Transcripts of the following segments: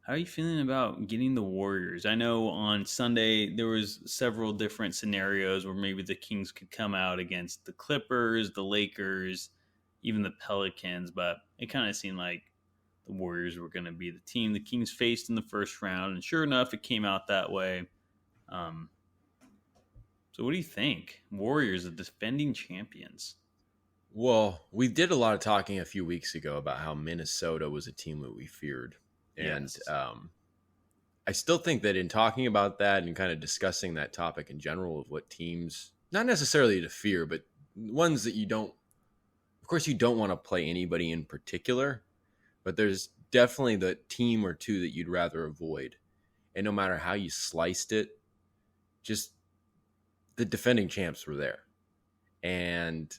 How are you feeling about getting the Warriors? I know on Sunday there was several different scenarios where maybe the Kings could come out against the Clippers, the Lakers, even the Pelicans, but it kind of seemed like the Warriors were going to be the team the Kings faced in the first round, and sure enough, it came out that way. Um, so, what do you think? Warriors, the defending champions. Well, we did a lot of talking a few weeks ago about how Minnesota was a team that we feared. And Yes. I still think that in talking about that and kind of discussing that topic in general of what teams, not necessarily to fear, but ones that you don't, of course, you don't want to play anybody in particular, but there's definitely the team or two that you'd rather avoid. And no matter how you sliced it, just the defending champs were there. And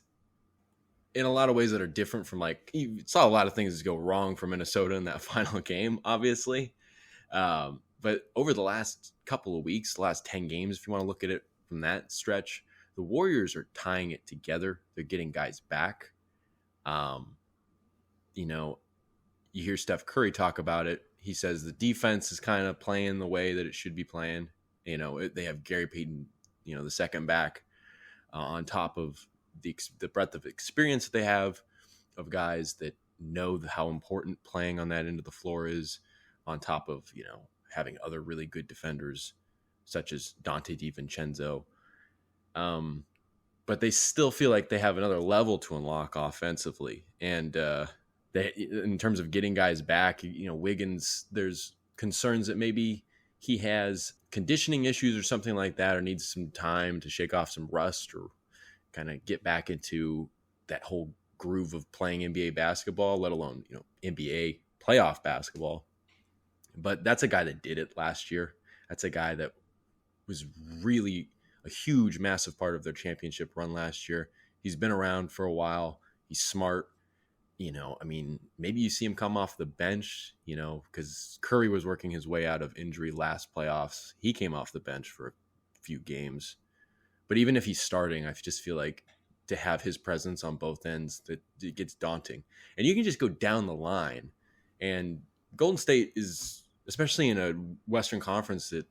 in a lot of ways that are different from, like, you saw a lot of things go wrong for Minnesota in that final game, obviously. But over the last couple of weeks, the last 10 games, if you want to look at it from that stretch, the Warriors are tying it together. They're getting guys back. Um, you know, you hear Steph Curry talk about it. He says the defense is kind of playing the way that it should be playing. They have Gary Payton, the second back, on top of the breadth of experience that they have of guys that know how important playing on that end of the floor is, on top of, having other really good defenders such as Dante DiVincenzo. But they still feel like they have another level to unlock offensively. And in terms of getting guys back, Wiggins, there's concerns that maybe he has conditioning issues or something like that, or needs some time to shake off some rust or kind of get back into that whole groove of playing NBA basketball, let alone, NBA playoff basketball. But that's a guy that did it last year. That's a guy that was really a huge, massive part of their championship run last year. He's been around for a while. He's smart. Maybe you see him come off the bench, because Curry was working his way out of injury last playoffs. He came off the bench for a few games. But even if he's starting, I just feel like to have his presence on both ends, that it gets daunting. And you can just go down the line. And Golden State is, especially in a Western Conference that,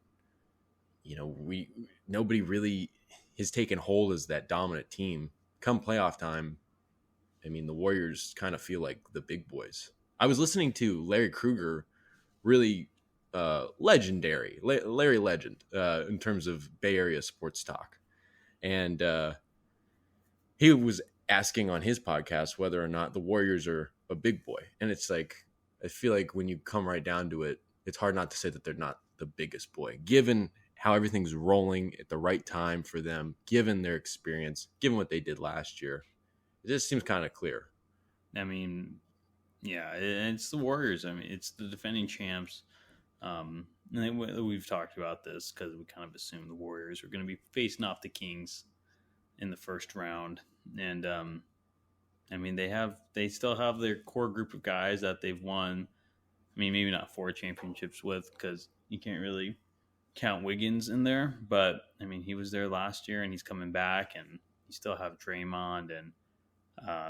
nobody really has taken hold as that dominant team. Come playoff time, the Warriors kind of feel like the big boys. I was listening to Larry Krueger, really legendary, Larry Legend, in terms of Bay Area sports talk. And he was asking on his podcast whether or not the Warriors are a big boy. And it's like, I feel like when you come right down to it, it's hard not to say that they're not the biggest boy, given how everything's rolling at the right time for them, given their experience, given what they did last year. It just seems kind of clear. I mean, yeah, it's the Warriors. It's the defending champs. And we've talked about this because we kind of assumed the Warriors were going to be facing off the Kings in the first round, and they still have their core group of guys that they've won. Maybe not 4 championships with, because you can't really count Wiggins in there, but he was there last year and he's coming back, and you still have Draymond and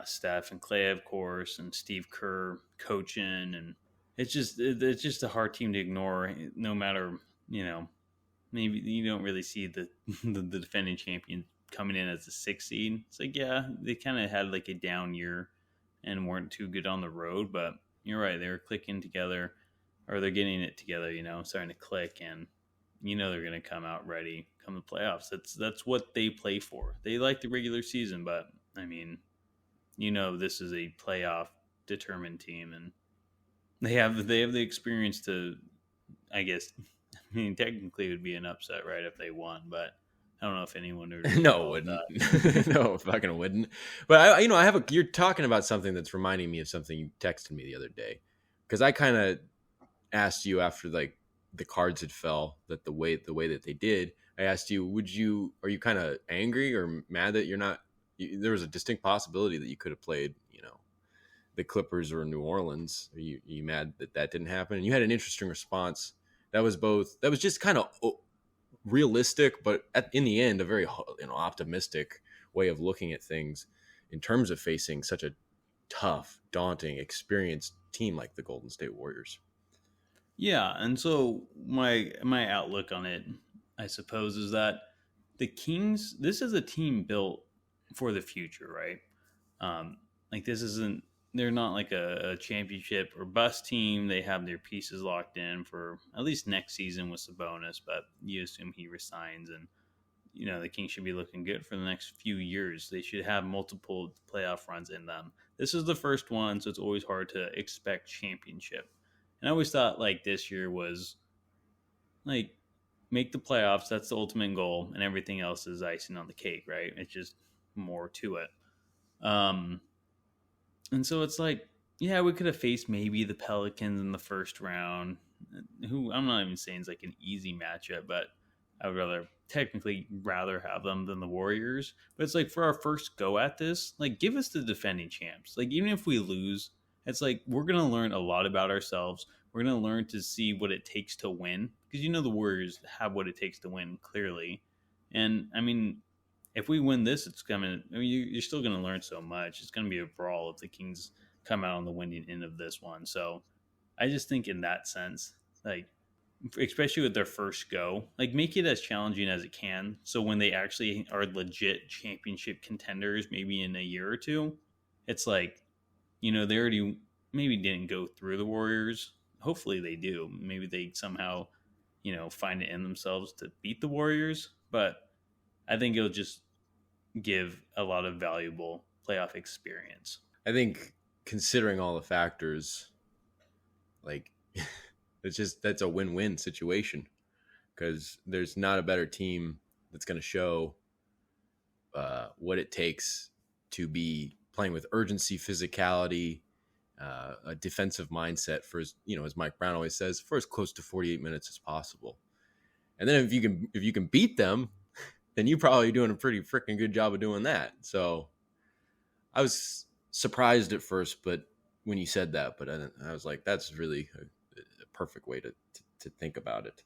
Steph and Clay, of course, and Steve Kerr coaching, and it's just a hard team to ignore. No matter, maybe you don't really see the defending champion coming in as a 6 seed. It's like, yeah, they kind of had like a down year and weren't too good on the road, but you're right, they were clicking together, or they're getting it together, starting to click, and they're going to come out ready come the playoffs. That's what they play for. They like the regular season, but this is a playoff determined team, and they have the experience to, I guess. Technically it would be an upset, right, if they won, but I don't know if anyone would really No, call it it wouldn't. that. No, fucking wouldn't. But I have you're talking about something that's reminding me of something you texted me the other day, because I kind of asked you after, like, the cards had fell, that the way that they did. I asked you, are you kind of angry or mad that you're not? There was a distinct possibility that you could have played, the Clippers or New Orleans. Are you mad that didn't happen? And you had an interesting response. That was just kind of realistic, but in the end, a very optimistic way of looking at things in terms of facing such a tough, daunting, experienced team like the Golden State Warriors. Yeah, and so my outlook on it, I suppose, is that the Kings. This is a team built for the future, right? Like this isn't. They're not like a championship or bust team. They have their pieces locked in for at least next season with Sabonis, but you assume he resigns, and the Kings should be looking good for the next few years. They should have multiple playoff runs in them. This is the first one, so it's always hard to expect championship. And I always thought like this year was like make the playoffs. That's the ultimate goal, and everything else is icing on the cake, right? It's just more to it. Um, and so it's like, yeah, we could have faced maybe the Pelicans in the first round, who I'm not even saying is like an easy matchup, but I would rather have them than the Warriors. But it's like for our first go at this, like give us the defending champs. Like even if we lose, it's like we're gonna learn a lot about ourselves. We're gonna learn to see what it takes to win because the Warriors have what it takes to win clearly. And I mean, if we win this, it's coming. I mean, you're still going to learn so much. It's going to be a brawl if the Kings come out on the winning end of this one. So I just think in that sense, like especially with their first go, like make it as challenging as it can. So when they actually are legit championship contenders, maybe in a year or two, it's like they already maybe didn't go through the Warriors. Hopefully they do. Maybe they somehow find it in themselves to beat the Warriors, but I think it'll just give a lot of valuable playoff experience. I think considering all the factors, like that's a win-win situation because there's not a better team that's going to show what it takes to be playing with urgency, physicality, a defensive mindset for as Mike Brown always says, for as close to 48 minutes as possible. And then if you can beat them, then you're probably doing a pretty freaking good job of doing that. So I was surprised at first, but when you said that, but I was like, that's really a perfect way to think about it.